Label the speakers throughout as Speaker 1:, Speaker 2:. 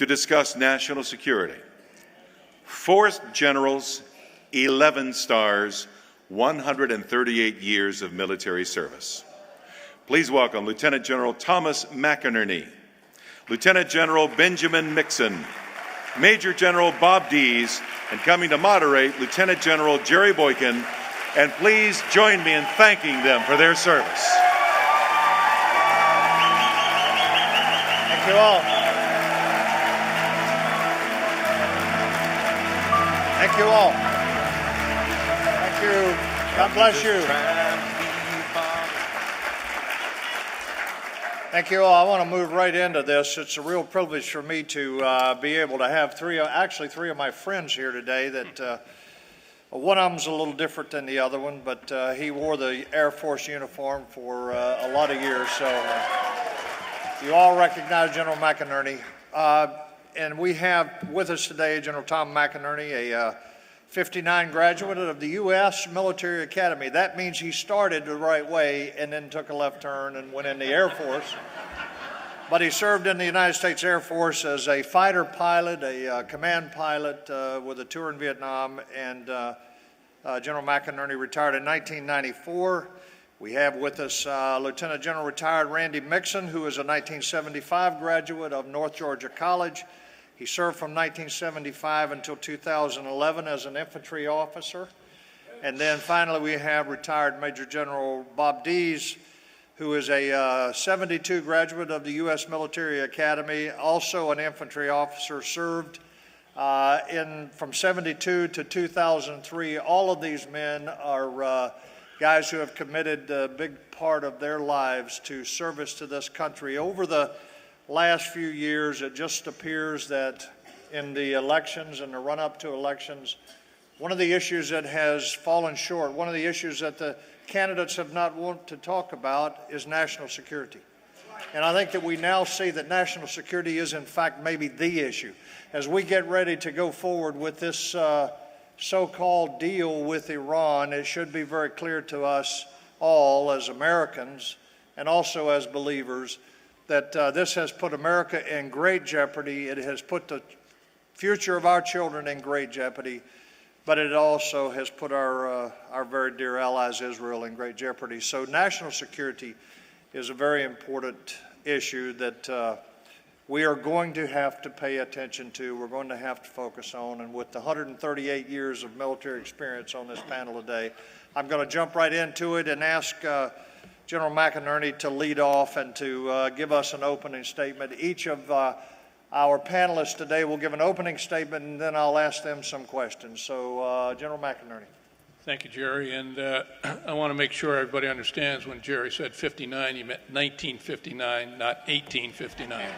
Speaker 1: to discuss national security. 4 generals, 11 stars, 138 years of military service. Please welcome Lieutenant General Thomas McInerney, Lieutenant General Benjamin Mixon, Major General Bob Dees, and coming to moderate, Lieutenant General Jerry Boykin, and please join me in thanking them for their service.
Speaker 2: Thank you all. Thank you all. Thank you. God bless you. Thank you all. I want to move right into this. It's a real privilege for me to be able to have three of my friends here today that one of them's a little different than the other one, but he wore the Air Force uniform for a lot of years. So you all recognize General McInerney. And we have with us today General Tom McInerney, a 59 graduate of the U.S. Military Academy. That means he started the right way and then took a left turn and went in the Air Force. But he served in the United States Air Force as a fighter pilot, a command pilot with a tour in Vietnam, and General McInerney retired in 1994. We have with us Lieutenant General retired Randy Mixon, who is a 1975 graduate of North Georgia College. He served from 1975 until 2011 as an infantry officer. And then finally we have retired Major General Bob Dees, who is a 72 graduate of the U.S. Military Academy, also an infantry officer, served from 72 to 2003. All of these men are guys who have committed a big part of their lives to service to this country. Over the last few years, it just appears that in the elections and the run-up to elections, one of the issues that has fallen short, one of the issues that the candidates have not wanted to talk about is national security. And I think that we now see that national security is in fact maybe the issue. As we get ready to go forward with this so-called deal with Iran, it should be very clear to us all as Americans and also as believers that this has put America in great jeopardy. It has put the future of our children in great jeopardy, but it also has put our very dear allies Israel in great jeopardy. So national security is a very important issue that we are going to have to pay attention to. We're going to have to focus on. And with the 138 years of military experience on this panel today, I'm going to jump right into it and ask General McInerney to lead off and to give us an opening statement. Each of our panelists today will give an opening statement, and then I'll ask them some questions. So, General McInerney.
Speaker 3: Thank you, Jerry. And I want to make sure everybody understands when Jerry said 59, he meant 1959, not 1859.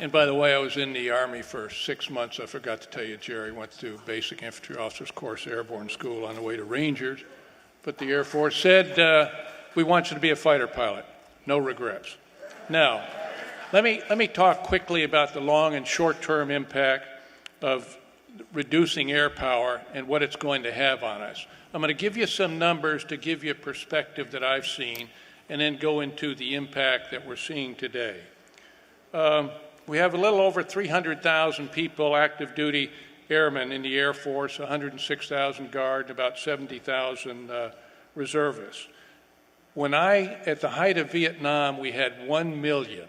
Speaker 3: And by the way, I was in the Army for 6 months. I forgot to tell you, Jerry went through Basic Infantry Officers Course Airborne School on the way to Rangers. But the Air Force said, we want you to be a fighter pilot. No regrets. Now, let me talk quickly about the long and short-term impact of reducing air power and what it's going to have on us. I'm going to give you some numbers to give you a perspective that I've seen and then go into the impact that we're seeing today. We have a little over 300,000 people, active duty airmen in the Air Force, 106,000 Guard, about 70,000 reservists. At the height of Vietnam, we had 1 million.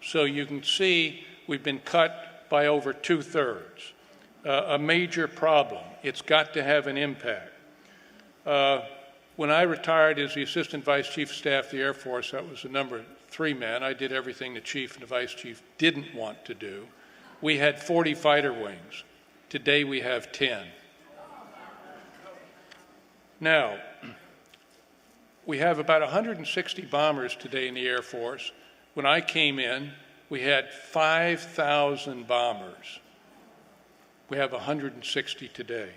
Speaker 3: So you can see we've been cut by over 2/3. A major problem. It's got to have an impact. When I retired as the Assistant Vice Chief of Staff of the Air Force, that was the number 3 man. I did everything the Chief and the Vice Chief didn't want to do. We had 40 fighter wings. Today we have 10. Now, we have about 160 bombers today in the Air Force. When I came in, we had 5,000 bombers. We have 160 today.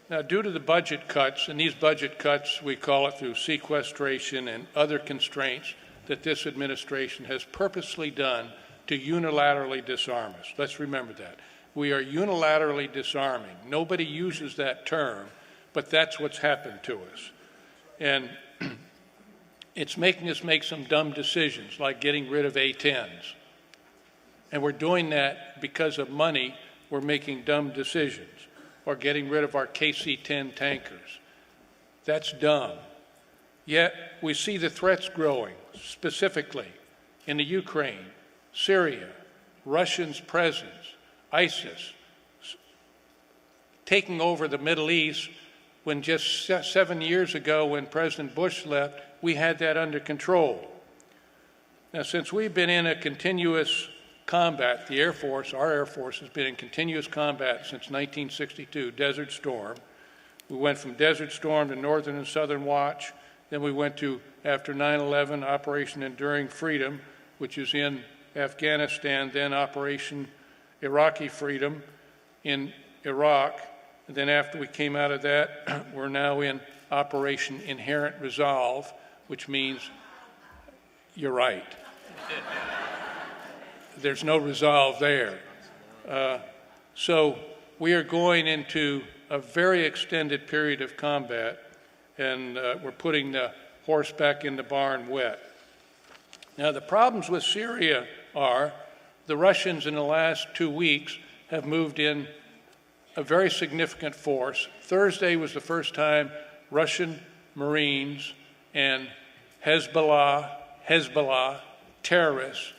Speaker 3: Now, due to the budget cuts, and these budget cuts, we call it through sequestration and other constraints that this administration has purposely done to unilaterally disarm us. Let's remember that. We are unilaterally disarming. Nobody uses that term, but that's what's happened to us. And It's making us make some dumb decisions, like getting rid of A-10s. And we're doing that because of money. We're making dumb decisions. Or getting rid of our KC-10 tankers. That's dumb. Yet we see the threats growing, specifically in the Ukraine, Syria, Russians' presence, ISIS, taking over the Middle East, when just 7 years ago, when President Bush left, we had that under control. Now, since we've been in a continuous combat, the Air Force, our Air Force has been in continuous combat since 1962, Desert Storm. We went from Desert Storm to Northern and Southern Watch. Then we went to, after 9/11, Operation Enduring Freedom, which is in Afghanistan, then Operation Iraqi Freedom in Iraq. And then after we came out of that, we're now in Operation Inherent Resolve, which means you're right. There's no resolve there. So we are going into a very extended period of combat, and we're putting the horse back in the barn wet. Now, the problems with Syria are the Russians in the last 2 weeks have moved in a very significant force. Thursday was the first time Russian Marines and Hezbollah, terrorists,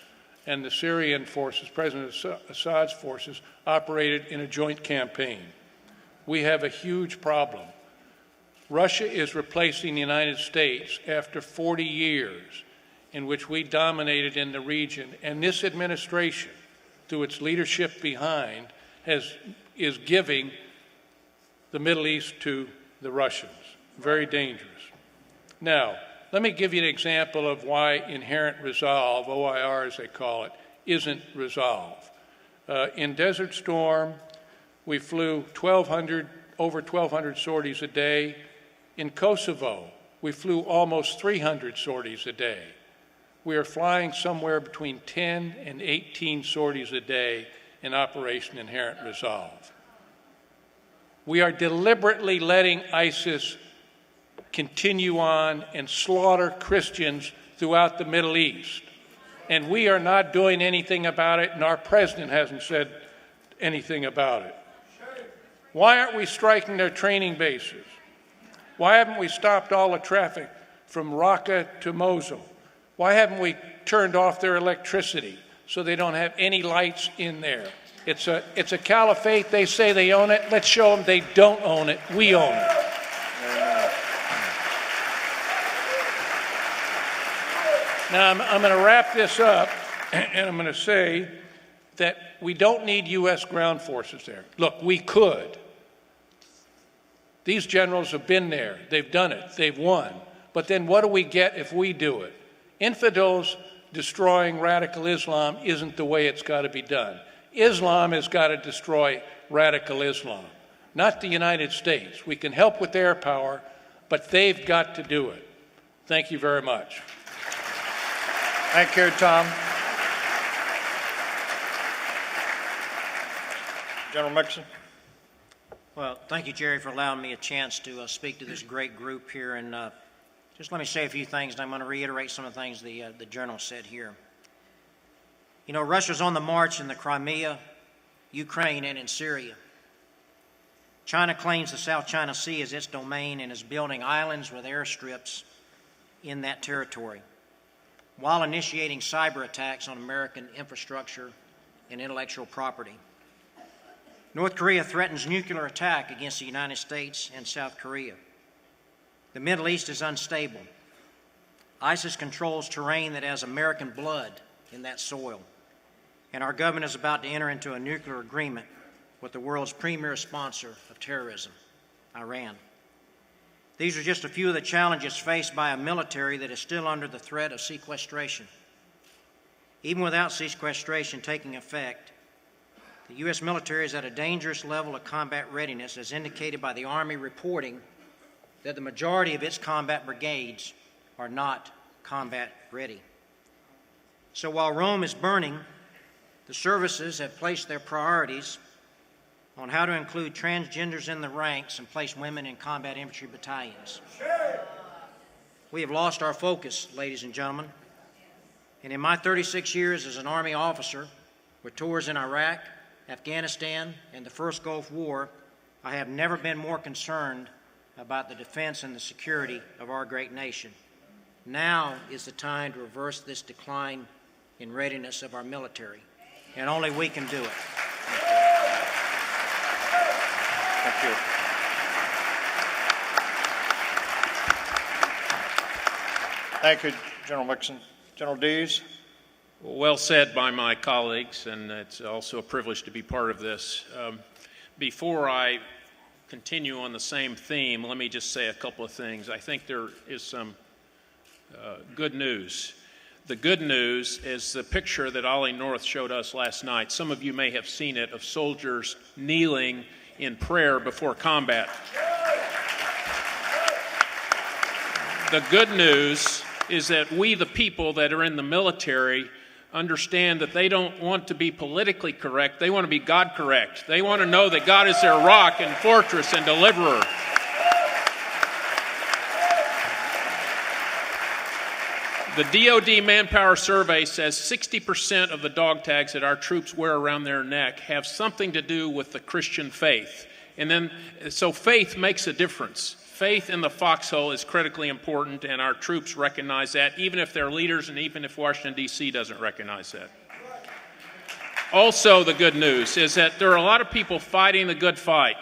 Speaker 3: and the Syrian forces, President Assad's forces, operated in a joint campaign. We have a huge problem. Russia is replacing the United States after 40 years in which we dominated in the region, and this administration, through its leadership behind, is giving the Middle East to the Russians. Very dangerous. Now, let me give you an example of why inherent resolve, OIR as they call it, isn't resolve. In Desert Storm, we flew over 1,200 sorties a day. In Kosovo, we flew almost 300 sorties a day. We are flying somewhere between 10 and 18 sorties a day in Operation Inherent Resolve. We are deliberately letting ISIS continue on and slaughter Christians throughout the Middle East. And we are not doing anything about it, and our president hasn't said anything about it. Why aren't we striking their training bases? Why haven't we stopped all the traffic from Raqqa to Mosul? Why haven't we turned off their electricity so they don't have any lights in there? It's a caliphate. They say they own it. Let's show them they don't own it. We own it. Now, I'm going to wrap this up, and I'm going to say that we don't need U.S. ground forces there. Look, we could. These generals have been there. They've done it. They've won. But then what do we get if we do it? Infidels destroying radical Islam isn't the way it's got to be done. Islam has got to destroy radical Islam, not the United States. We can help with air power, but they've got to do it. Thank you very much.
Speaker 2: Thank you, Tom. General Mixon.
Speaker 4: Well, thank you, Jerry, for allowing me a chance to speak to this great group here. And just let me say a few things, and I'm going to reiterate some of the things the General said here. You know, Russia's on the march in the Crimea, Ukraine, and in Syria. China claims the South China Sea as its domain and is building islands with airstrips in that territory, while initiating cyber attacks on American infrastructure and intellectual property. North Korea threatens nuclear attack against the United States and South Korea. The Middle East is unstable. ISIS controls terrain that has American blood in that soil. And our government is about to enter into a nuclear agreement with the world's premier sponsor of terrorism, Iran. These are just a few of the challenges faced by a military that is still under the threat of sequestration. Even without sequestration taking effect, the U.S. military is at a dangerous level of combat readiness, as indicated by the Army reporting that the majority of its combat brigades are not combat ready. So while Rome is burning, the services have placed their priorities on how to include transgenders in the ranks and place women in combat infantry battalions. We have lost our focus, ladies and gentlemen. And in my 36 years as an Army officer, with tours in Iraq, Afghanistan, and the first Gulf War, I have never been more concerned about the defense and the security of our great nation. Now is the time to reverse this decline in readiness of our military, and only we can do it.
Speaker 2: Thank you. Thank you, General Mixon. General Dees.
Speaker 5: Well said by my colleagues, and it's also a privilege to be part of this. Before I continue on the same theme, let me just say a couple of things. I think there is some good news. The good news is the picture that Ollie North showed us last night. Some of you may have seen it, of soldiers kneeling in prayer before combat. The good news is that we, the people that are in the military, understand that they don't want to be politically correct. They want to be God correct. They want to know that God is their rock and fortress and deliverer. The DoD Manpower Survey says 60% of the dog tags that our troops wear around their neck have something to do with the Christian faith. So faith makes a difference. Faith in the foxhole is critically important, and our troops recognize that, even if their leaders and even if Washington, D.C. doesn't recognize that. Also, the good news is that there are a lot of people fighting the good fight.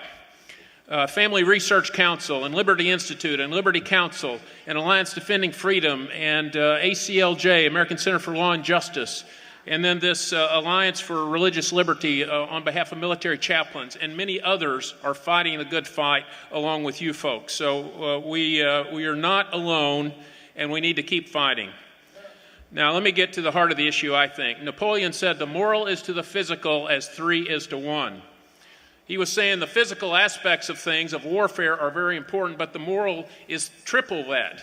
Speaker 5: Family Research Council and Liberty Institute and Liberty Council and Alliance Defending Freedom and ACLJ, American Center for Law and Justice, and then this Alliance for Religious Liberty on behalf of military chaplains, and many others are fighting the good fight along with you folks. So we are not alone, and we need to keep fighting. Now, let me get to the heart of the issue, I think. Napoleon said the moral is to the physical as 3 is to 1. He was saying the physical aspects of things, of warfare, are very important, but the moral is triple that.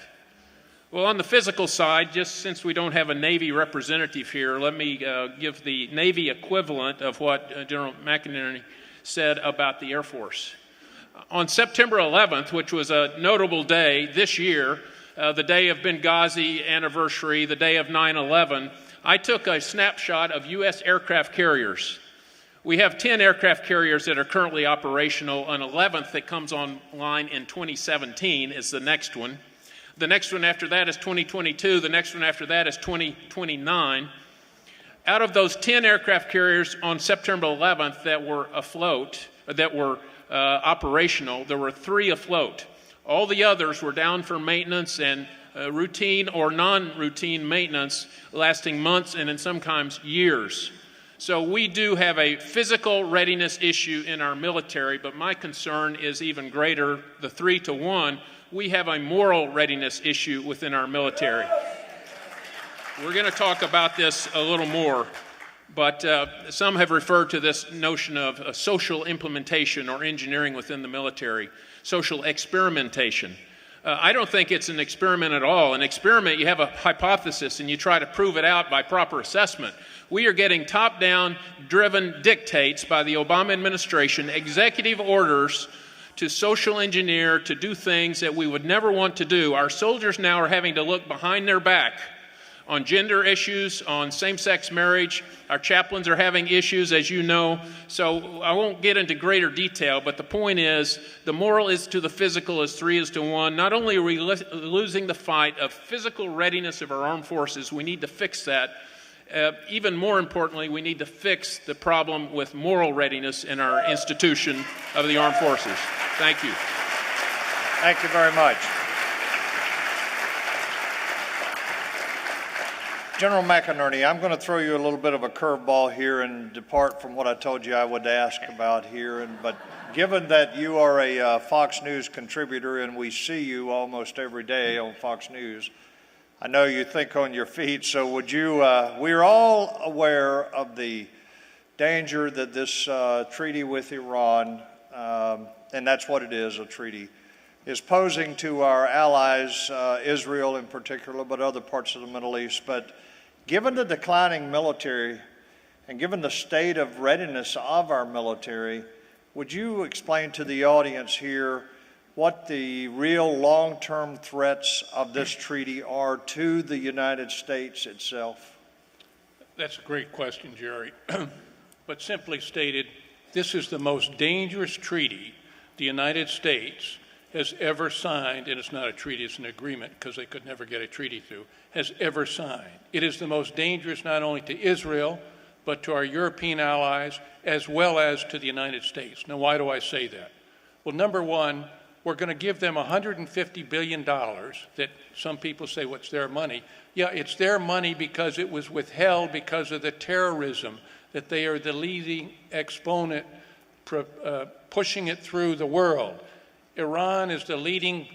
Speaker 5: Well, on the physical side, just since we don't have a Navy representative here, let me give the Navy equivalent of what General McInerney said about the Air Force. On September 11th, which was a notable day this year, the day of Benghazi anniversary, the day of 9/11, I took a snapshot of U.S. aircraft carriers. We have 10 aircraft carriers that are currently operational. An 11th that comes online in 2017 is the next one. The next one after that is 2022. The next one after that is 2029. Out of those 10 aircraft carriers on September 11th that were afloat, that were operational, there were 3 afloat. All the others were down for maintenance and routine or non-routine maintenance lasting months and in sometimes years. So we do have a physical readiness issue in our military, but my concern is even greater, the 3 to 1. We have a moral readiness issue within our military. We're going to talk about this a little more, but some have referred to this notion of a social implementation or engineering within the military, social experimentation. I don't think it's an experiment at all. An experiment, you have a hypothesis and you try to prove it out by proper assessment. We are getting top-down driven dictates by the Obama administration, executive orders to social engineer, to do things that we would never want to do. Our soldiers now are having to look behind their back on gender issues, on same-sex marriage. Our chaplains are having issues, as you know. So I won't get into greater detail, but the point is the moral is to the physical as 3 is to 1. Not only are we losing the fight of physical readiness of our armed forces, we need to fix that. Even more importantly, we need to fix the problem with moral readiness in our institution of the armed forces. Thank you.
Speaker 2: Thank you very much. General McInerney, I'm going to throw you a little bit of a curveball here and depart from what I told you I would ask about here. But given that you are a Fox News contributor and we see you almost every day on Fox News, I know you think on your feet, so would you, we're all aware of the danger that this treaty with Iran, and that's what it is, a treaty, is posing to our allies, Israel in particular, but other parts of the Middle East. But given the declining military and given the state of readiness of our military, would you explain to the audience here what the real long-term threats of this treaty are to the United States itself?
Speaker 3: That's a great question, Jerry. But simply stated, this is the most dangerous treaty the United States has ever signed, and it's not a treaty, it's an agreement because they could never get a treaty through, has ever signed. It is the most dangerous not only to Israel, but to our European allies, as well as to the United States. Now, why do I say that? Well, number one, we're going to give them $150 billion that some people say, what's their money? Yeah, it's their money because it was withheld because of the terrorism, that they are the leading exponent pushing it through the world. Iran is the leading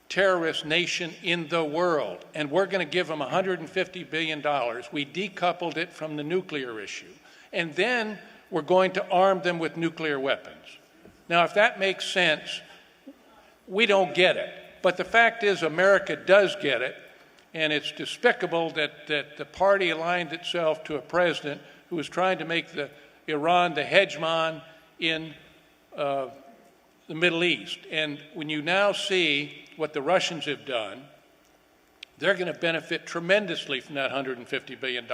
Speaker 3: terrorist nation in the world, and we're going to give them $150 billion. We decoupled it from the nuclear issue, and then we're going to arm them with nuclear weapons. Now, if that makes sense, we don't get it. But the fact is, America does get it, and it's despicable that the party aligned itself to a president who was trying to make Iran the hegemon in the Middle East. And when you now see what the Russians have done, they're going to benefit tremendously from that $150 billion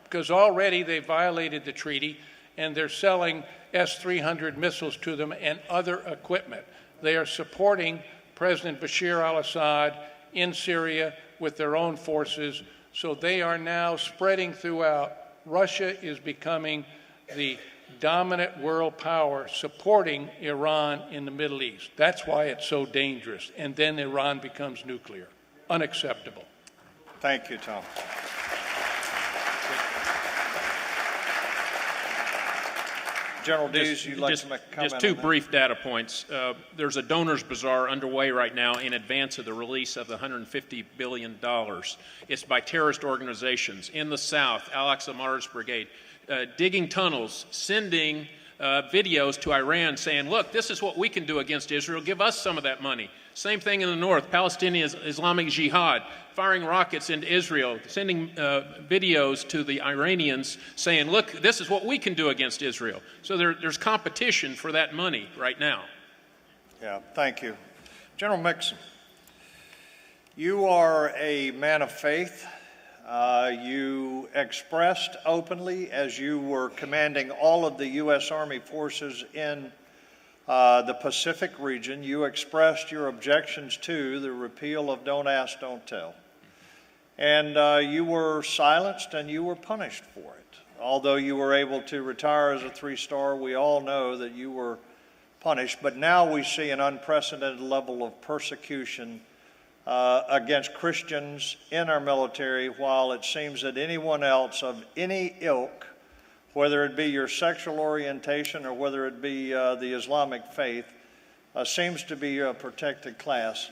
Speaker 3: because already they violated the treaty and they're selling S-300 missiles to them and other equipment. They are supporting President Bashar al-Assad in Syria with their own forces, so they are now spreading throughout. Russia is becoming the dominant world power supporting Iran in the Middle East. That's why it's so dangerous. And then Iran becomes nuclear. Unacceptable.
Speaker 2: Thank you, Tom. General Dees, you'd like to make a comment?
Speaker 5: Just two brief data points. There's a donors bazaar underway right now in advance of the release of the $150 billion. It's by terrorist organizations in the South, Al-Aqsa Martyrs Brigade, digging tunnels, sending videos to Iran saying, look, this is what we can do against Israel. Give us some of that money. Same thing in the north, Palestinian Islamic Jihad, firing rockets into Israel, sending videos to the Iranians saying, look, this is what we can do against Israel. So there's competition for that money right now.
Speaker 2: Yeah, thank you. General Mixon, you are a man of faith. You expressed openly as you were commanding all of the U.S. Army forces in the Pacific region, you expressed your objections to the repeal of Don't Ask, Don't Tell. And you were silenced and you were punished for it. Although you were able to retire as a 3-star, we all know that you were punished. But now we see an unprecedented level of persecution against Christians in our military, while it seems that anyone else of any ilk, whether it be your sexual orientation or whether it be the Islamic faith, seems to be a protected class.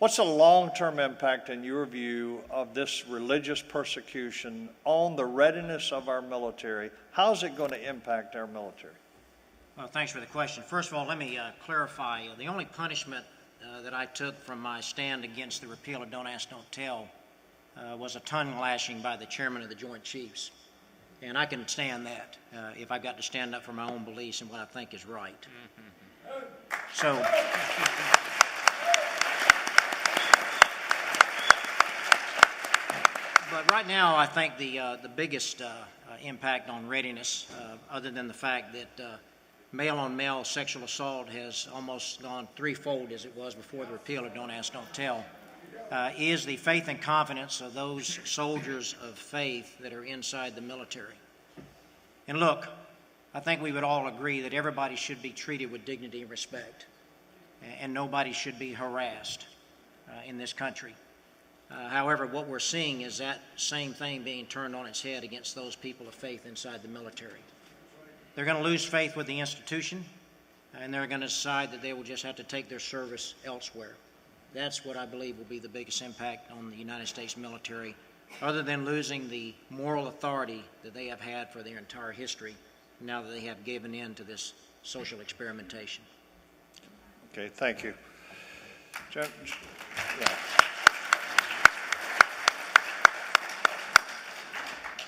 Speaker 2: What's the long-term impact, in your view, of this religious persecution on the readiness of our military? How's it going to impact our military?
Speaker 4: Well, thanks for the question. First of all, let me clarify. The only punishment that I took from my stand against the repeal of Don't Ask, Don't Tell was a tongue lashing by the chairman of the Joint Chiefs. And I can stand that if I got to stand up for my own beliefs and what I think is right. So, but right now I think the biggest impact on readiness, other than the fact that male-on-male sexual assault has almost gone threefold as it was before the repeal of Don't Ask, Don't Tell, is the faith and confidence of those soldiers of faith that are inside the military. And look, I think we would all agree that everybody should be treated with dignity and respect, and nobody should be harassed in this country. However, what we're seeing is that same thing being turned on its head against those people of faith inside the military. They're going to lose faith with the institution, and they're going to decide that they will just have to take their service elsewhere. That's what I believe will be the biggest impact on the United States military, other than losing the moral authority that they have had for their entire history, now that they have given in to this social experimentation.
Speaker 2: Okay, thank you. Yeah.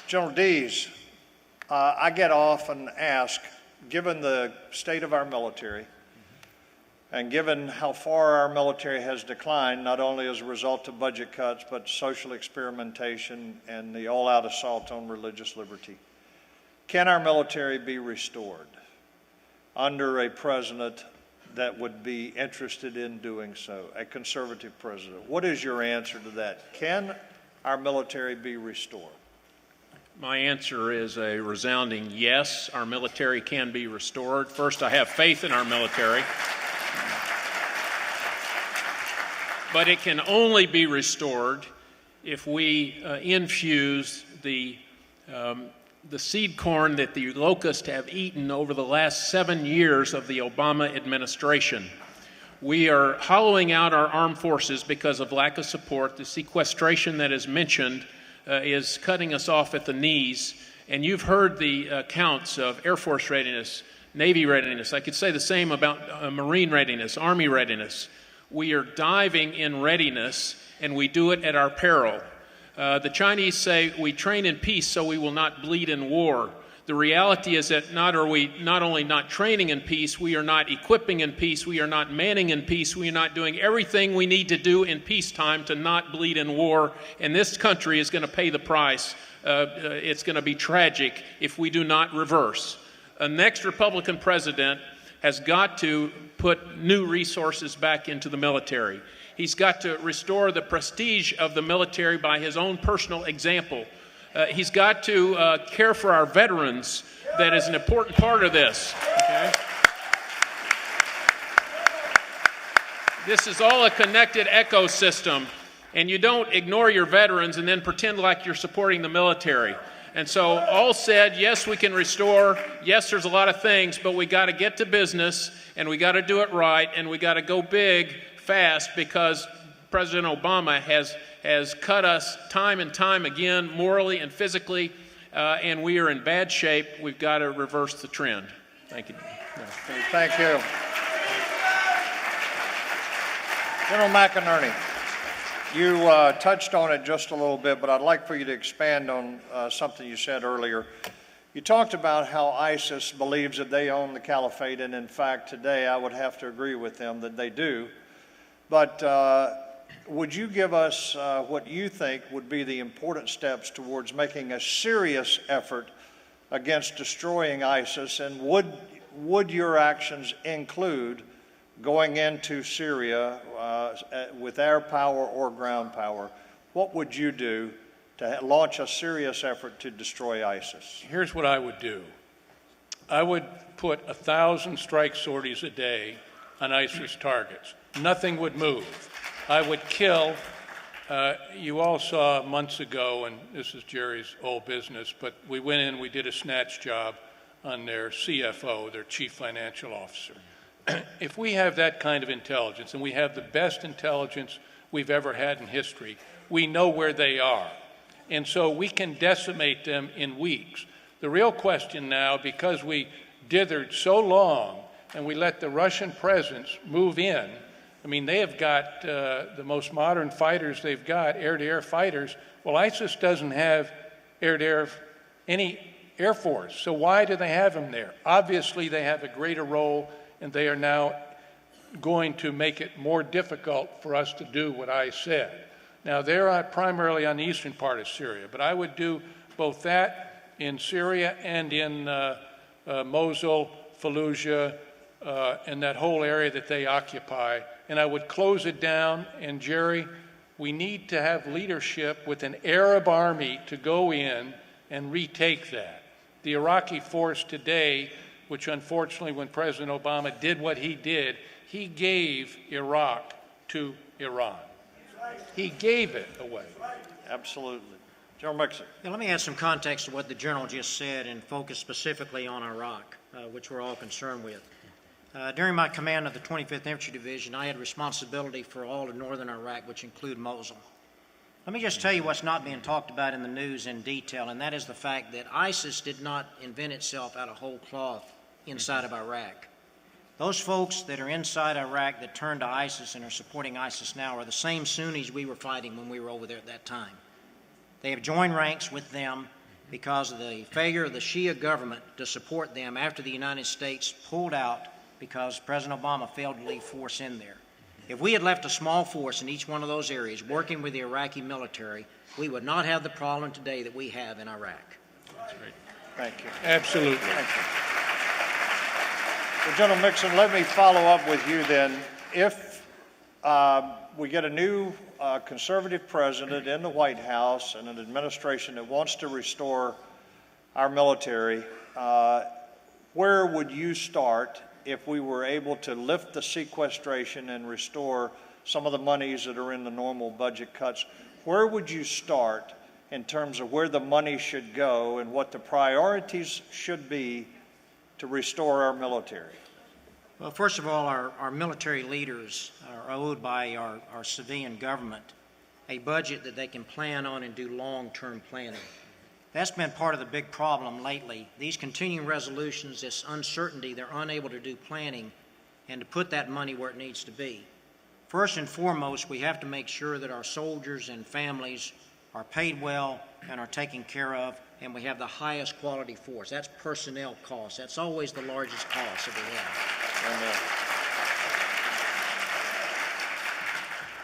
Speaker 2: General Dees, I get often asked, given the state of our military, And given how far our military has declined, not only as a result of budget cuts, but social experimentation and the all-out assault on religious liberty, can our military be restored under a president that would be interested in doing so, a conservative president? What is your answer to that? Can our military be restored?
Speaker 5: My answer is a resounding yes. Our military can be restored. First, I have faith in our military. But it can only be restored if we infuse the seed corn that the locusts have eaten over the last 7 years of the Obama administration. We are hollowing out our armed forces because of lack of support. The sequestration that is mentioned is cutting us off at the knees. And you've heard the accounts of Air Force readiness, Navy readiness. I could say the same about Marine readiness, Army readiness. We are diving in readiness, and we do it at our peril. The Chinese say we train in peace so we will not bleed in war. The reality is that not only not training in peace, we are not equipping in peace, we are not manning in peace, we are not doing everything we need to do in peacetime to not bleed in war, and this country is going to pay the price. It's going to be tragic if we do not reverse. A next Republican president has got to put new resources back into the military. He's got to restore the prestige of the military by his own personal example. He's got to care for our veterans. That is an important part of this. Okay? This is all a connected ecosystem, and you don't ignore your veterans and then pretend like you're supporting the military. And so all said, yes, we can restore. Yes, there's a lot of things, but we got to get to business, and we got to do it right, and we got to go big fast because President Obama has cut us time and time again, morally and physically, and we are in bad shape. We've got to reverse the trend. Thank you.
Speaker 2: Thank you. General McInerney, you touched on it just a little bit, but I'd like for you to expand on something you said earlier. You talked about how ISIS believes that they own the caliphate, and in fact, today I would have to agree with them that they do. But would you give us what you think would be the important steps towards making a serious effort against destroying ISIS, and would your actions include going into Syria with air power or ground power? What would you do to launch a serious effort to destroy ISIS?
Speaker 3: Here's what I would do. I would put 1,000 strike sorties a day on ISIS targets. Nothing would move. I would kill. You all saw months ago, and this is Jerry's old business, but we went in, we did a snatch job on their CFO, their chief financial officer. If we have that kind of intelligence, and we have the best intelligence we've ever had in history, we know where they are. And so we can decimate them in weeks. The real question now, because we dithered so long and we let the Russian presence move in, I mean, they have got the most modern fighters they've got, air-to-air fighters. Well, ISIS doesn't have air-to-air, any Air Force, so why do they have them there? Obviously, they have a greater role, and they are now going to make it more difficult for us to do what I said. Now, they're primarily on the eastern part of Syria, but I would do both that in Syria and in Mosul, Fallujah, and that whole area that they occupy. And I would close it down. And Jerry, we need to have leadership with an Arab army to go in and retake that. The Iraqi force today, which unfortunately when President Obama did what he did, he gave Iraq to Iran. He gave it away.
Speaker 2: Absolutely. General Mixon.
Speaker 4: Yeah, let me add some context to what the General just said and focus specifically on Iraq, which we're all concerned with. During my command of the 25th Infantry Division, I had responsibility for all of northern Iraq, which include Mosul. Let me just tell you what's not being talked about in the news in detail, and that is the fact that ISIS did not invent itself out of whole cloth inside of Iraq. Those folks that are inside Iraq that turned to ISIS and are supporting ISIS now are the same Sunnis we were fighting when we were over there at that time. They have joined ranks with them because of the failure of the Shia government to support them after the United States pulled out because President Obama failed to leave force in there. If we had left a small force in each one of those areas working with the Iraqi military, we would not have the problem today that we have in Iraq.
Speaker 5: That's right.
Speaker 2: Thank you.
Speaker 3: Absolutely.
Speaker 2: Thank you. Well, General Mixon, let me follow up with you then. If we get a new conservative president in the White House and an administration that wants to restore our military, where would you start if we were able to lift the sequestration and restore some of the monies that are in the normal budget cuts? Where would you start in terms of where the money should go and what the priorities should be to restore our military?
Speaker 4: Well, first of all, our military leaders are owed by our civilian government a budget that they can plan on and do long-term planning. That's been part of the big problem lately. These continuing resolutions, this uncertainty, they're unable to do planning and to put that money where it needs to be. First and foremost, we have to make sure that our soldiers and families are paid well and are taken care of, and we have the highest quality force. That's personnel costs. That's always the largest cost that we have.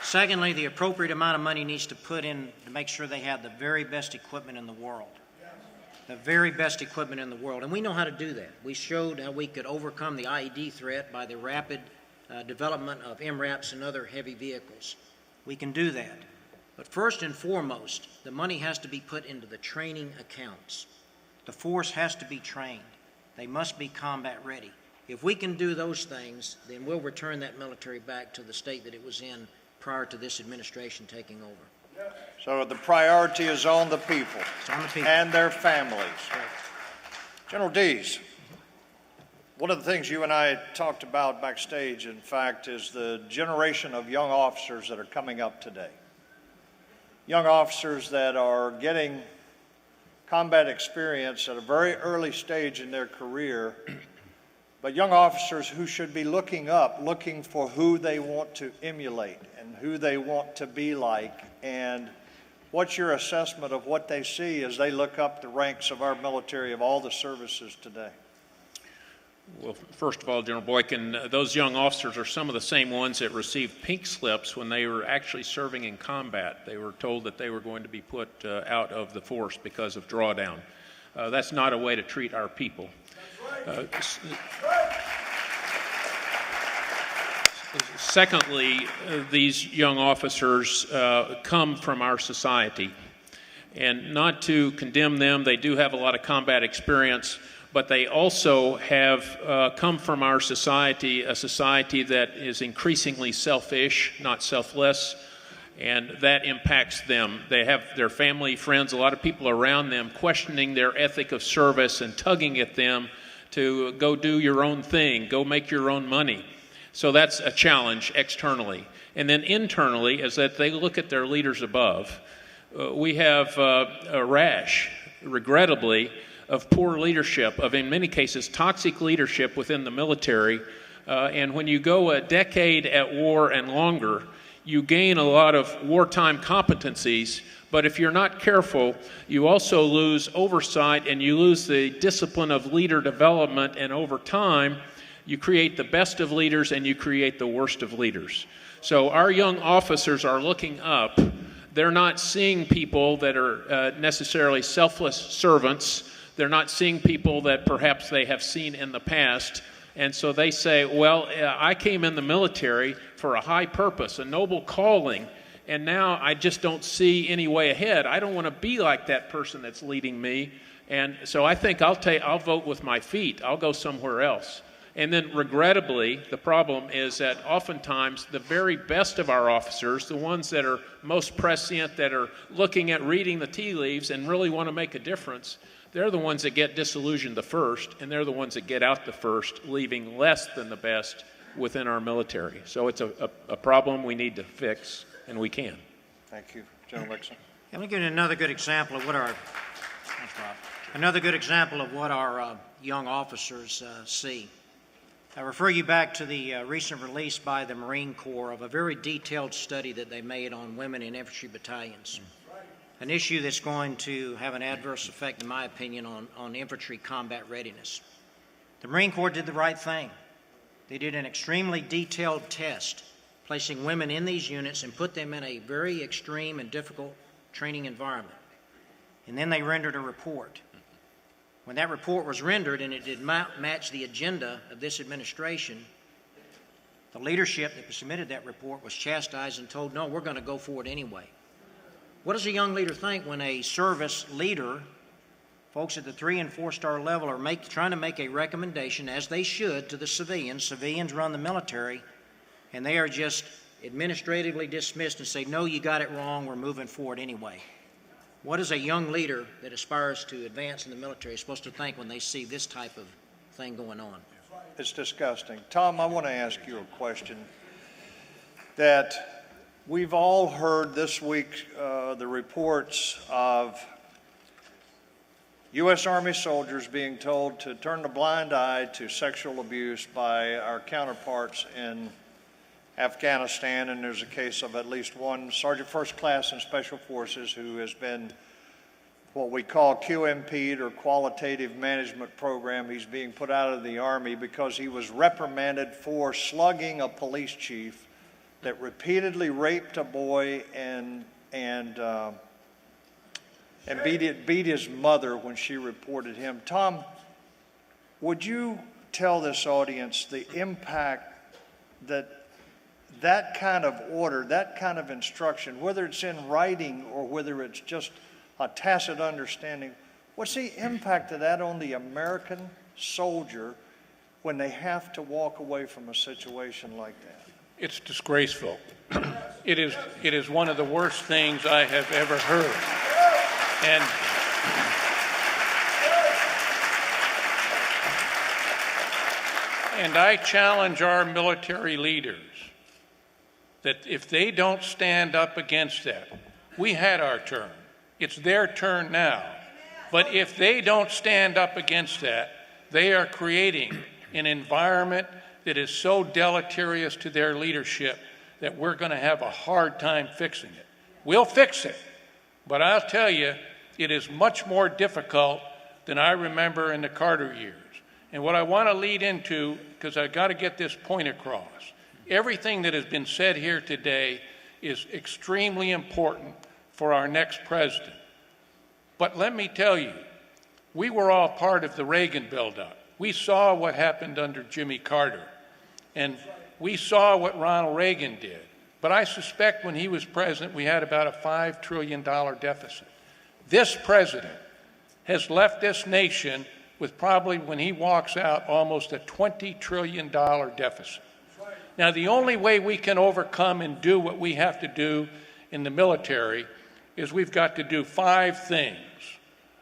Speaker 4: Secondly, the appropriate amount of money needs to put in to make sure they have the very best equipment in the world. The very best equipment in the world. And we know how to do that. We showed how we could overcome the IED threat by the rapid development of MRAPs and other heavy vehicles. We can do that. But first and foremost, the money has to be put into the training accounts. The force has to be trained. They must be combat ready. If we can do those things, then we'll return that military back to the state that it was in prior to this administration taking over.
Speaker 2: So the priority is on the people, and their families.
Speaker 4: Right.
Speaker 2: General Dees, one of the things you and I talked about backstage, in fact, is the generation of young officers that are coming up today. Young officers that are getting combat experience at a very early stage in their career, but young officers who should be looking up, looking for who they want to emulate and who they want to be like. And what's your assessment of what they see as they look up the ranks of our military, of all the services today?
Speaker 5: Well, first of all, General Boykin, those young officers are some of the same ones that received pink slips when they were actually serving in combat. They were told that they were going to be put out of the force because of drawdown. That's not a way to treat our people. Secondly, these young officers come from our society. And not to condemn them, they do have a lot of combat experience, but they also have come from our society, a society that is increasingly selfish, not selfless, and that impacts them. They have their family, friends, a lot of people around them questioning their ethic of service and tugging at them to go do your own thing, go make your own money. So that's a challenge externally. And then internally, as that they look at their leaders above, we have a rash, regrettably, of poor leadership, of in many cases toxic leadership within the military. And when you go a decade at war and longer, you gain a lot of wartime competencies, but if you're not careful, you also lose oversight and you lose the discipline of leader development, and over time, you create the best of leaders and you create the worst of leaders. So our young officers are looking up. They're not seeing people that are necessarily selfless servants. They're not seeing people that perhaps they have seen in the past. And so they say, well, I came in the military for a high purpose, a noble calling, and now I just don't see any way ahead. I don't want to be like that person that's leading me. And so I think I'll vote with my feet. I'll go somewhere else. And then regrettably, the problem is that oftentimes the very best of our officers, the ones that are most prescient, that are looking at reading the tea leaves and really want to make a difference, they're the ones that get disillusioned the first, and they're the ones that get out the first, leaving less than the best within our military. So it's a problem we need to fix, and we can.
Speaker 2: Thank you. General Mixon.
Speaker 4: Let me give you another good example of what our young officers see. I refer you back to the recent release by the Marine Corps of a very detailed study that they made on women in infantry battalions. An issue that's going to have an adverse effect, in my opinion, on infantry combat readiness. The Marine Corps did the right thing. They did an extremely detailed test, placing women in these units and put them in a very extreme and difficult training environment. And then they rendered a report. When that report was rendered and it did not match the agenda of this administration, the leadership that submitted that report was chastised and told, no, we're going to go for it anyway. What does a young leader think when a service leader, folks at the 3- and 4-star level, are trying to make a recommendation, as they should, to the civilians? Civilians run the military, and they are just administratively dismissed and say, no, you got it wrong, we're moving forward anyway. What is a young leader that aspires to advance in the military supposed to think when they see this type of thing going on?
Speaker 2: It's disgusting. Tom, I want to ask you a question that we've all heard this week, the reports of U.S. Army soldiers being told to turn a blind eye to sexual abuse by our counterparts in Afghanistan, and there's a case of at least one Sergeant First Class in Special Forces who has been what we call QMP'd, or Qualitative Management Program. He's being put out of the Army because he was reprimanded for slugging a police chief that repeatedly raped a boy and beat his mother when she reported him. Tom, would you tell this audience the impact that kind of order, that kind of instruction, whether it's in writing or whether it's just a tacit understanding, what's the impact of that on the American soldier when they have to walk away from a situation like that?
Speaker 3: It's disgraceful. It is one of the worst things I have ever heard. And I challenge our military leaders that if they don't stand up against that, we had our turn. It's their turn now. But if they don't stand up against that, they are creating an environment that is so deleterious to their leadership that we're going to have a hard time fixing it. We'll fix it, but I'll tell you, it is much more difficult than I remember in the Carter years. And what I want to lead into, because I've got to get this point across, everything that has been said here today is extremely important for our next president. But let me tell you, we were all part of the Reagan buildup. We saw what happened under Jimmy Carter, and we saw what Ronald Reagan did. But I suspect when he was president, we had about a $5 trillion deficit. This president has left this nation with probably, when he walks out, almost a $20 trillion deficit. Now, the only way we can overcome and do what we have to do in the military is we've got to do 5 things.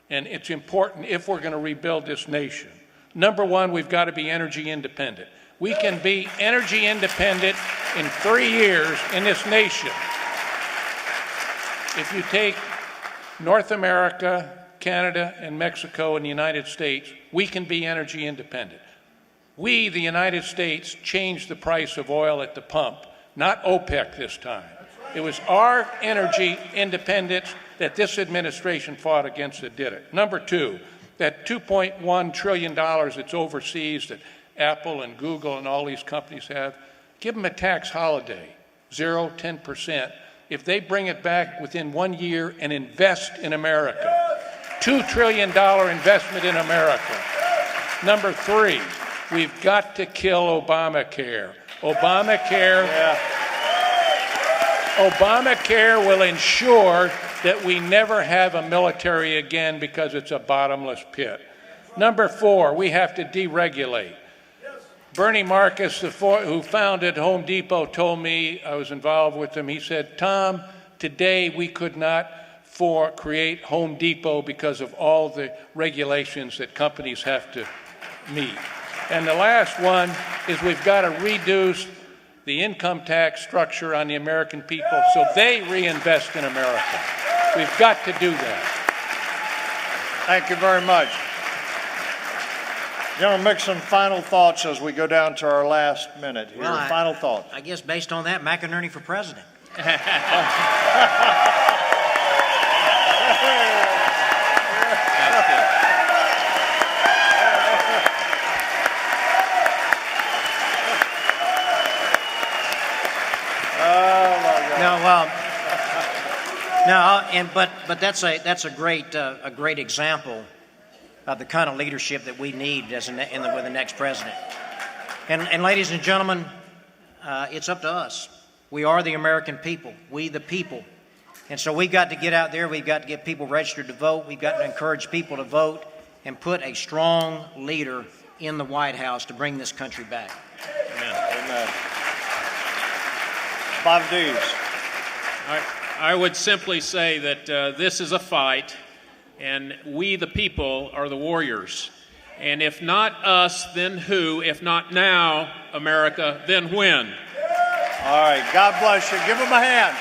Speaker 3: And it's important if we're going to rebuild this nation. Number 1, we've got to be energy independent. We can be energy independent in 3 years in this nation. If you take North America, Canada, and Mexico, and the United States, we can be energy independent. We, the United States, changed the price of oil at the pump, not OPEC this time. It was our energy independence that this administration fought against that did it. Number 2, that $2.1 trillion that's overseas that Apple and Google and all these companies have, give them a tax holiday, 0, 10%. If they bring it back within 1 year and invest in America, $2 trillion investment in America. Number 3, we've got to kill Obamacare. Obamacare will ensure that we never have a military again because it's a bottomless pit. Number 4, we have to deregulate. Bernie Marcus, who founded Home Depot, told me, I was involved with him, he said, Tom, today we could not create Home Depot because of all the regulations that companies have to meet. And the last one is we've got to reduce the income tax structure on the American people so they reinvest in America. We've got to do that.
Speaker 2: Thank you very much. General Mixon, final thoughts as we go down to our last minute here.
Speaker 4: Well,
Speaker 2: Final thoughts.
Speaker 4: I guess based on that, McInerney for president. But that's a great example of the kind of leadership that we need with the next president. And ladies and gentlemen, it's up to us. We are the American people, we the people. And so we've got to get out there, we've got to get people registered to vote, we've got to encourage people to vote and put a strong leader in the White House to bring this country back.
Speaker 2: Amen. Bob Dees.
Speaker 5: I would simply say that this is a fight, and we, the people, are the warriors. And if not us, then who? If not now, America, then when?
Speaker 2: All right. God bless you. Give them a hand.